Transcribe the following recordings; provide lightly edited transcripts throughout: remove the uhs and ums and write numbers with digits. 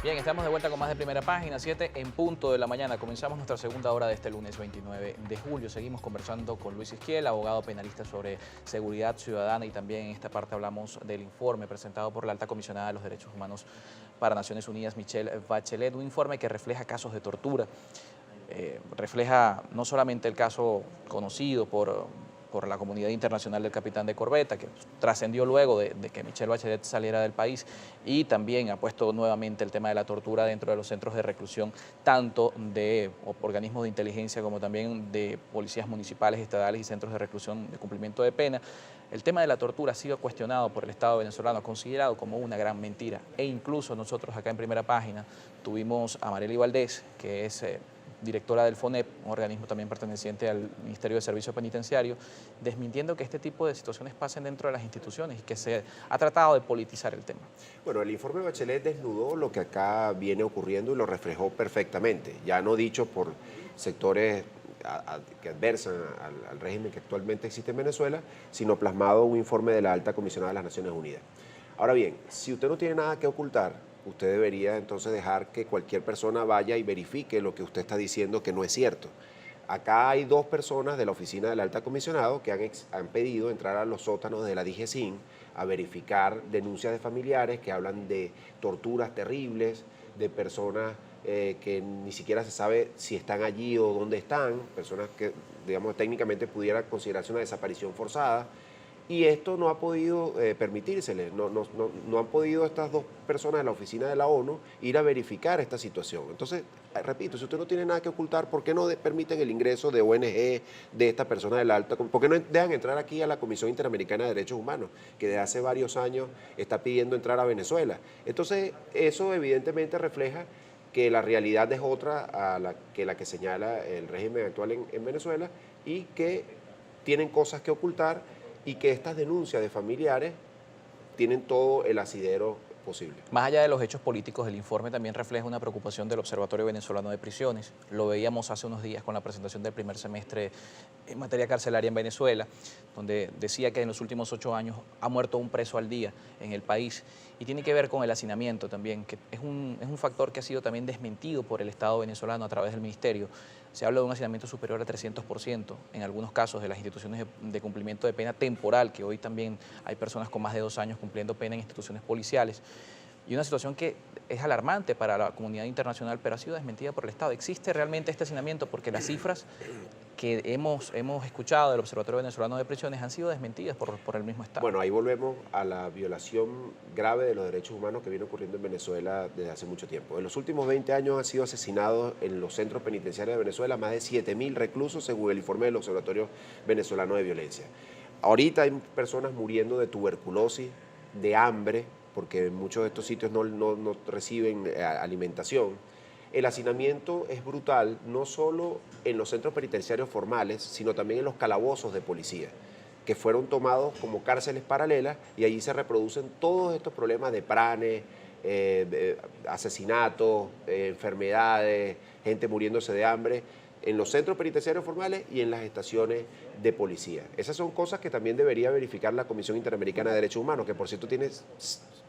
Bien, estamos de vuelta con más de Primera Página, 7 en punto de la mañana. Comenzamos nuestra segunda hora de este lunes 29 de julio. Seguimos conversando con Luis Izquiel, abogado penalista sobre seguridad ciudadana, y también en esta parte hablamos del informe presentado por la Alta Comisionada de los Derechos Humanos para Naciones Unidas, Michelle Bachelet, un informe que refleja casos de tortura. Refleja no solamente el caso conocido por la comunidad internacional del capitán de corbeta, que trascendió luego de que Michelle Bachelet saliera del país, y también ha puesto nuevamente el tema de la tortura dentro de los centros de reclusión, tanto de organismos de inteligencia como también de policías municipales, estatales y centros de reclusión de cumplimiento de pena. El tema de la tortura ha sido cuestionado por el Estado venezolano, considerado como una gran mentira, e incluso nosotros acá en Primera Página tuvimos a Marely Valdés, que es directora del FONEP, un organismo también perteneciente al Ministerio de Servicio Penitenciario, desmintiendo que este tipo de situaciones pasen dentro de las instituciones y que se ha tratado de politizar el tema. Bueno, el informe Bachelet desnudó lo que acá viene ocurriendo y lo reflejó perfectamente, ya no dicho por sectores que adversan al régimen que actualmente existe en Venezuela, sino plasmado en un informe de la Alta Comisionada de las Naciones Unidas. Ahora bien, si usted no tiene nada que ocultar, usted debería entonces dejar que cualquier persona vaya y verifique lo que usted está diciendo que no es cierto. Acá hay dos personas de la oficina del Alta Comisionado que han pedido entrar a los sótanos de la DGCIN a verificar denuncias de familiares que hablan de torturas terribles, de personas que ni siquiera se sabe si están allí o dónde están, personas que, digamos, técnicamente pudiera considerarse una desaparición forzada. Y esto no ha podido permitírsele, no han podido estas dos personas de la oficina de la ONU ir a verificar esta situación. Entonces, repito, si usted no tiene nada que ocultar, ¿por qué no permiten el ingreso de ONG, de esta persona del alta? ¿Por qué no dejan entrar aquí a la Comisión Interamericana de Derechos Humanos, que desde hace varios años está pidiendo entrar a Venezuela? Entonces, eso evidentemente refleja que la realidad es otra a la que señala el régimen actual en Venezuela, y que tienen cosas que ocultar, y que estas denuncias de familiares tienen todo el asidero posible. Más allá de los hechos políticos, el informe también refleja una preocupación del Observatorio Venezolano de Prisiones. Lo veíamos hace unos días con la presentación del primer semestre en materia carcelaria en Venezuela, donde decía que en los últimos 8 años ha muerto un preso al día en el país, y tiene que ver con el hacinamiento también, que es un factor que ha sido también desmentido por el Estado venezolano a través del Ministerio. Se habla de un hacinamiento superior al 300% en algunos casos de las instituciones de cumplimiento de pena temporal, que hoy también hay personas con más de 2 años cumpliendo pena en instituciones policiales. Y una situación que es alarmante para la comunidad internacional, pero ha sido desmentida por el Estado. ¿Existe realmente este hacinamiento? Porque las cifras que hemos escuchado del Observatorio Venezolano de Prisiones han sido desmentidas por el mismo Estado. Bueno, ahí volvemos a la violación grave de los derechos humanos que viene ocurriendo en Venezuela desde hace mucho tiempo. En los últimos 20 años han sido asesinados en los centros penitenciarios de Venezuela más de 7.000 reclusos, según el informe del Observatorio Venezolano de Violencia. Ahorita hay personas muriendo de tuberculosis, de hambre, porque en muchos de estos sitios no reciben alimentación. El hacinamiento es brutal, no solo en los centros penitenciarios formales, sino también en los calabozos de policía, que fueron tomados como cárceles paralelas, y allí se reproducen todos estos problemas de pranes, asesinatos, enfermedades, gente muriéndose de hambre, en los centros penitenciarios formales y en las estaciones de policía. Esas son cosas que también debería verificar la Comisión Interamericana de Derechos Humanos, que por cierto tiene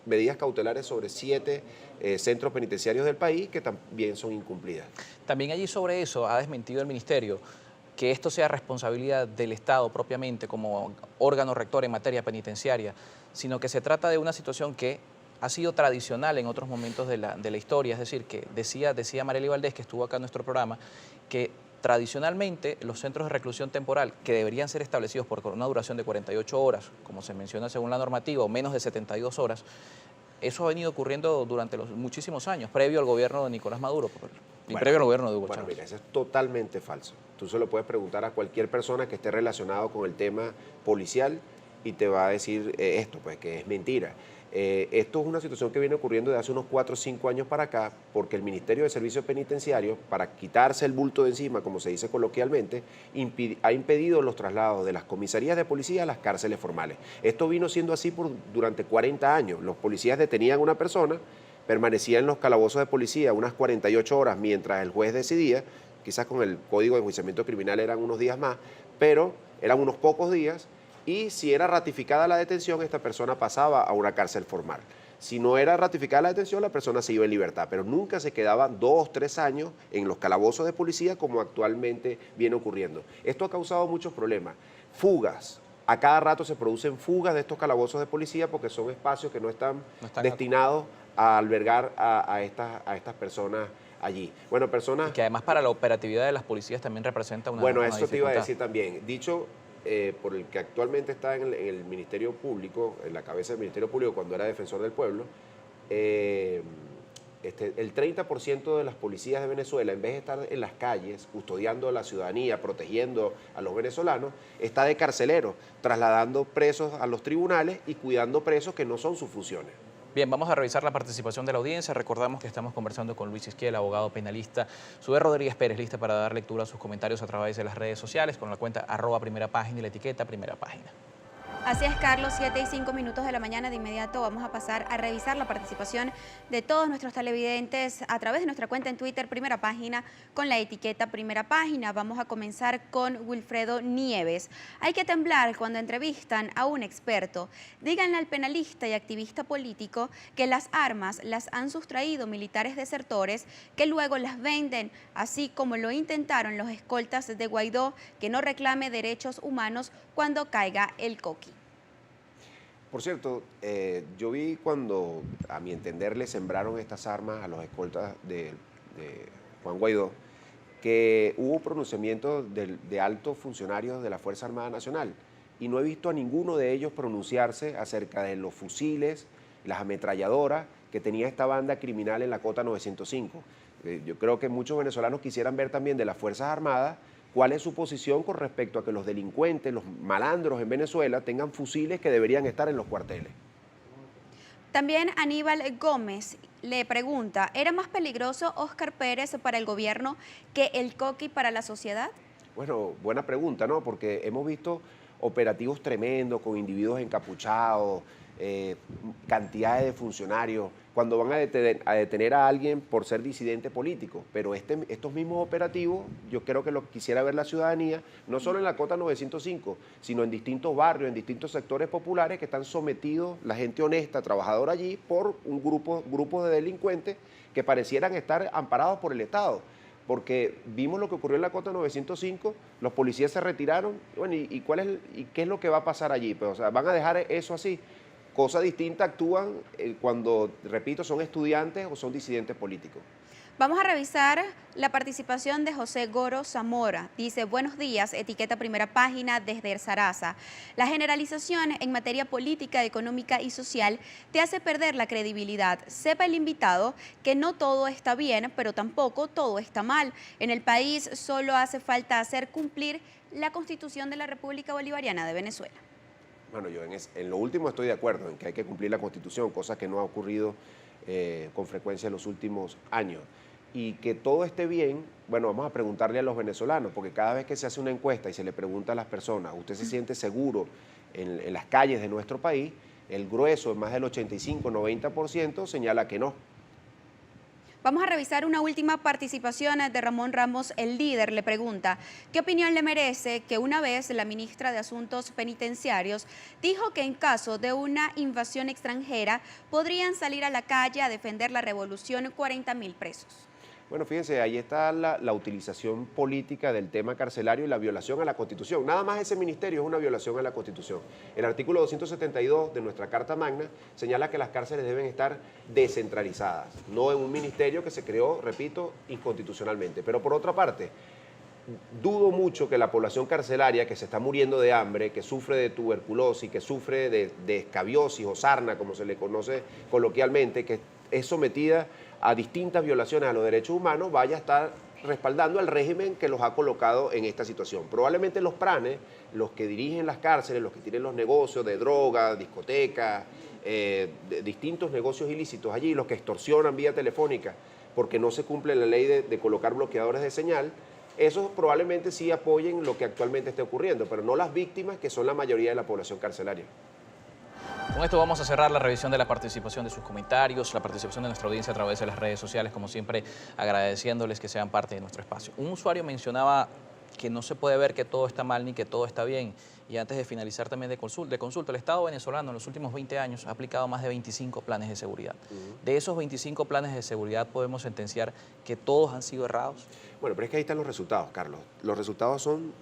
medidas cautelares sobre 7 centros penitenciarios del país que también son incumplidas. También allí sobre eso ha desmentido el Ministerio que esto sea responsabilidad del Estado propiamente como órgano rector en materia penitenciaria, sino que se trata de una situación que ha sido tradicional en otros momentos de la historia. Es decir, que decía Marely Valdés, que estuvo acá en nuestro programa, que tradicionalmente los centros de reclusión temporal, que deberían ser establecidos por una duración de 48 horas, como se menciona según la normativa, o menos de 72 horas, eso ha venido ocurriendo durante los muchísimos años, previo al gobierno de Nicolás Maduro y previo al gobierno de Hugo Chávez. Mira, eso es totalmente falso. Tú se lo puedes preguntar a cualquier persona que esté relacionado con el tema policial y te va a decir esto, pues que es mentira. Esto es una situación que viene ocurriendo desde hace unos 4 o 5 años para acá, porque el Ministerio de Servicios Penitenciarios, para quitarse el bulto de encima, como se dice coloquialmente, ha impedido los traslados de las comisarías de policía a las cárceles formales. Esto vino siendo así durante 40 años. Los policías detenían a una persona, permanecía en los calabozos de policía unas 48 horas mientras el juez decidía, quizás con el Código de Enjuiciamiento Criminal eran unos días más, pero eran unos pocos días, y si era ratificada la detención, esta persona pasaba a una cárcel formal. Si no era ratificada la detención, la persona se iba en libertad, pero nunca se quedaban 2, 3 años en los calabozos de policía como actualmente viene ocurriendo. Esto ha causado muchos problemas. Fugas. A cada rato se producen fugas de estos calabozos de policía porque son espacios que no están destinados a albergar a estas personas allí. Bueno, personas... Y que además para la operatividad de las policías también representa una Bueno, una eso te iba a dificultad. decir también. Dicho por el que actualmente está en el Ministerio Público, en la cabeza del Ministerio Público cuando era defensor del pueblo, el 30% de las policías de Venezuela, en vez de estar en las calles custodiando a la ciudadanía, protegiendo a los venezolanos, está de carcelero, trasladando presos a los tribunales y cuidando presos que no son sus funciones. Bien, vamos a revisar la participación de la audiencia. Recordamos que estamos conversando con Luis Isquiel, abogado penalista. Sube Rodríguez Pérez, lista para dar lectura a sus comentarios a través de las redes sociales con la cuenta @primerapágina y la etiqueta Primera Página. Así es, Carlos, 7:05 de la mañana. De inmediato vamos a pasar a revisar la participación de todos nuestros televidentes a través de nuestra cuenta en Twitter, Primera Página, con la etiqueta Primera Página. Vamos a comenzar con Wilfredo Nieves. Hay que temblar cuando entrevistan a un experto. Díganle al penalista y activista político que las armas las han sustraído militares desertores que luego las venden, así como lo intentaron los escoltas de Guaidó, que no reclame derechos humanos cuando caiga el coqui. Por cierto, yo vi cuando, a mi entender, le sembraron estas armas a los escoltas de Juan Guaidó, que hubo pronunciamientos de altos funcionarios de la Fuerza Armada Nacional y no he visto a ninguno de ellos pronunciarse acerca de los fusiles, las ametralladoras que tenía esta banda criminal en la Cota 905. Yo creo que muchos venezolanos quisieran ver también de las Fuerzas Armadas cuál es su posición con respecto a que los delincuentes, los malandros en Venezuela tengan fusiles que deberían estar en los cuarteles. También Aníbal Gómez le pregunta, ¿era más peligroso Óscar Pérez para el gobierno que el coqui para la sociedad? Bueno, buena pregunta, ¿no? Porque hemos visto operativos tremendos con individuos encapuchados, cantidades de funcionarios, cuando van a detener a alguien por ser disidente político. Pero estos mismos operativos, yo creo que lo quisiera ver la ciudadanía, no solo en la Cota 905, sino en distintos barrios, en distintos sectores populares que están sometidos, la gente honesta, trabajadora allí, por un grupo de delincuentes que parecieran estar amparados por el Estado. Porque vimos lo que ocurrió en la Cota 905, los policías se retiraron, bueno, ¿y qué es lo que va a pasar allí? Pues, o sea, ¿van a dejar eso así? Cosa distinta actúan cuando, repito, son estudiantes o son disidentes políticos. Vamos a revisar la participación de José Goro Zamora. Dice, buenos días, etiqueta Primera Página desde Zaraza. La generalización en materia política, económica y social te hace perder la credibilidad. Sepa el invitado que no todo está bien, pero tampoco todo está mal. En el país solo hace falta hacer cumplir la Constitución de la República Bolivariana de Venezuela. Bueno, yo en lo último estoy de acuerdo, en que hay que cumplir la Constitución, cosa que no ha ocurrido con frecuencia en los últimos años. Y que todo esté bien, bueno, vamos a preguntarle a los venezolanos, porque cada vez que se hace una encuesta y se le pregunta a las personas, ¿usted se siente seguro en las calles de nuestro país? El grueso, más del 85-90%, señala que no. Vamos a revisar una última participación de Ramón Ramos, el líder. Le pregunta, ¿qué opinión le merece que una vez la ministra de Asuntos Penitenciarios dijo que en caso de una invasión extranjera podrían salir a la calle a defender la revolución 40.000 presos? Bueno, fíjense, ahí está la utilización política del tema carcelario y la violación a la Constitución. Nada más ese ministerio es una violación a la Constitución. El artículo 272 de nuestra Carta Magna señala que las cárceles deben estar descentralizadas, no en un ministerio que se creó, repito, inconstitucionalmente. Pero por otra parte, dudo mucho que la población carcelaria que se está muriendo de hambre, que sufre de tuberculosis, que sufre de escabiosis o sarna, como se le conoce coloquialmente, que es sometida a distintas violaciones a los derechos humanos, vaya a estar respaldando al régimen que los ha colocado en esta situación. Probablemente los pranes, los que dirigen las cárceles, los que tienen los negocios de drogas, discotecas, de distintos negocios ilícitos allí, los que extorsionan vía telefónica porque no se cumple la ley de colocar bloqueadores de señal, esos probablemente sí apoyen lo que actualmente esté ocurriendo, pero no las víctimas, que son la mayoría de la población carcelaria. Con esto vamos a cerrar la revisión de la participación de sus comentarios, la participación de nuestra audiencia a través de las redes sociales, como siempre agradeciéndoles que sean parte de nuestro espacio. Un usuario mencionaba que no se puede ver que todo está mal ni que todo está bien. Y antes de finalizar también de consulta, el Estado venezolano en los últimos 20 años ha aplicado más de 25 planes de seguridad. De esos 25 planes de seguridad podemos sentenciar que todos han sido errados. Bueno, pero es que ahí están los resultados, Carlos. Los resultados son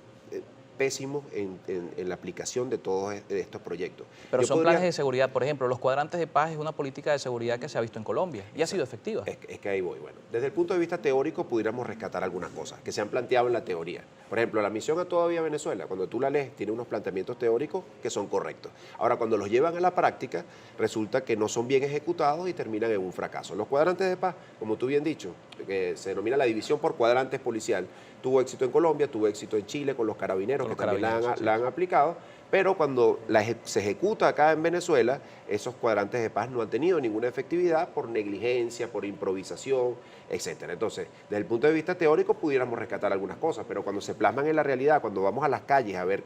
pésimos en la aplicación de todos estos proyectos. Pero son planes de seguridad, por ejemplo, los cuadrantes de paz es una política de seguridad que se ha visto en Colombia y ha sido efectiva. Es que ahí voy. Bueno, desde el punto de vista teórico pudiéramos rescatar algunas cosas que se han planteado en la teoría. Por ejemplo, la misión a toda vía Venezuela, cuando tú la lees, tiene unos planteamientos teóricos que son correctos. Ahora, cuando los llevan a la práctica, resulta que no son bien ejecutados y terminan en un fracaso. Los cuadrantes de paz, como tú bien dicho, que se denomina la división por cuadrantes policial, tuvo éxito en Colombia, tuvo éxito en Chile con los carabineros, que también la han aplicado, pero cuando se ejecuta acá en Venezuela, esos cuadrantes de paz no han tenido ninguna efectividad por negligencia, por improvisación, etcétera. Entonces, desde el punto de vista teórico pudiéramos rescatar algunas cosas, pero cuando se plasman en la realidad, cuando vamos a las calles a ver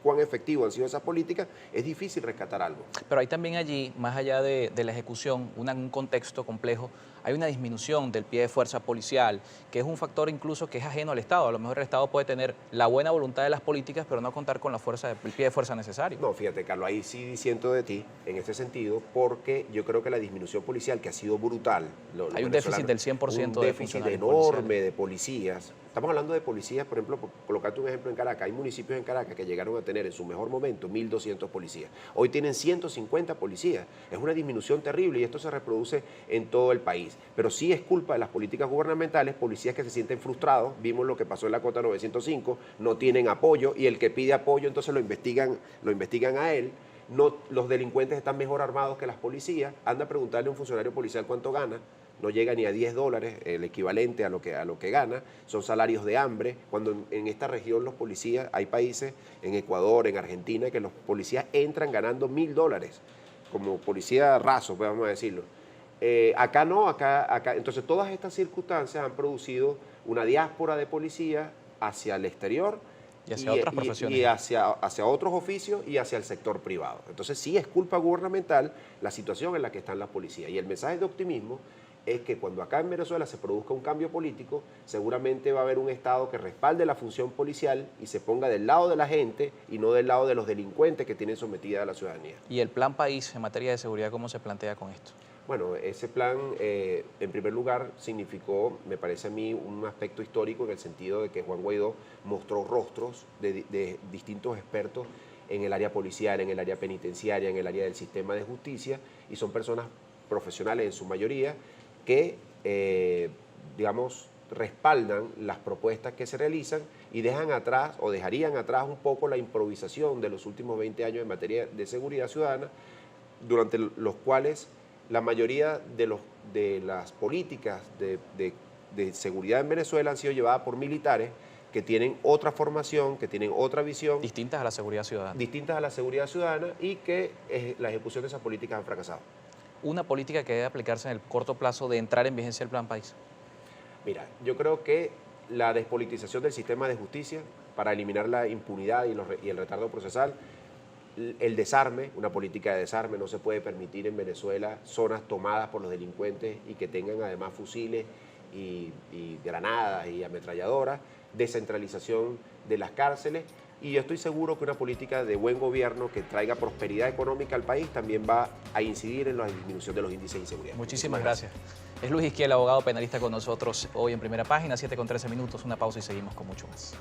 cuán efectivo han sido esas políticas, es difícil rescatar algo. Pero hay también allí, más allá de la ejecución, un contexto complejo, hay una disminución del pie de fuerza policial, que es un factor incluso que es ajeno al Estado. A lo mejor el Estado puede tener la buena voluntad de las políticas, pero no contar con el pie de fuerza necesario. No, fíjate, Carlos, ahí sí disiento de ti en este sentido, porque yo creo que la disminución policial, que ha sido brutal. Hay un déficit del 100% un déficit enorme de policías. Estamos hablando de policías, por ejemplo, por colocarte un ejemplo en Caracas. Hay municipios en Caracas que llegaron a tener en su mejor momento 1.200 policías. Hoy tienen 150 policías. Es una disminución terrible y esto se reproduce en todo el país. Pero sí es culpa de las políticas gubernamentales, policías que se sienten frustrados. Vimos lo que pasó en la Cota 905, no tienen apoyo y el que pide apoyo entonces lo investigan a él. No, los delincuentes están mejor armados que las policías. Anda a preguntarle a un funcionario policial cuánto gana. No llega ni a $10, el equivalente a lo que gana, son salarios de hambre, cuando en esta región los policías, hay países, en Ecuador, en Argentina, que los policías entran ganando $1.000, como policía raso, pues, vamos a decirlo. Acá no, acá. Entonces todas estas circunstancias han producido una diáspora de policías hacia el exterior y hacia otras profesiones. Y hacia otros oficios y hacia el sector privado. Entonces sí es culpa gubernamental la situación en la que están las policías. Y el mensaje de optimismo es que cuando acá en Venezuela se produzca un cambio político, seguramente va a haber un Estado que respalde la función policial y se ponga del lado de la gente y no del lado de los delincuentes que tienen sometida a la ciudadanía. ¿Y el plan país en materia de seguridad cómo se plantea con esto? Bueno, ese plan, en primer lugar, significó, me parece a mí, un aspecto histórico en el sentido de que Juan Guaidó mostró rostros de distintos expertos en el área policial, en el área penitenciaria, en el área del sistema de justicia, y son personas profesionales en su mayoría que, digamos, respaldan las propuestas que se realizan y dejan atrás o dejarían atrás un poco la improvisación de los últimos 20 años en materia de seguridad ciudadana, durante los cuales la mayoría de las políticas de seguridad en Venezuela han sido llevadas por militares que tienen otra formación, que tienen otra visión. Distintas a la seguridad ciudadana. Distintas a la seguridad ciudadana y que la ejecución de esas políticas han fracasado. Una política que debe aplicarse en el corto plazo de entrar en vigencia el plan país. Mira, yo creo que la despolitización del sistema de justicia para eliminar la impunidad y el retardo procesal, el desarme, una política de desarme, no se puede permitir en Venezuela zonas tomadas por los delincuentes y que tengan además fusiles y granadas y ametralladoras, descentralización de las cárceles. Y yo estoy seguro que una política de buen gobierno que traiga prosperidad económica al país también va a incidir en la disminución de los índices de inseguridad. Muchísimas gracias. Es Luis Isquiel, abogado penalista con nosotros hoy en Primera Página, 7:13 minutos, una pausa y seguimos con mucho más.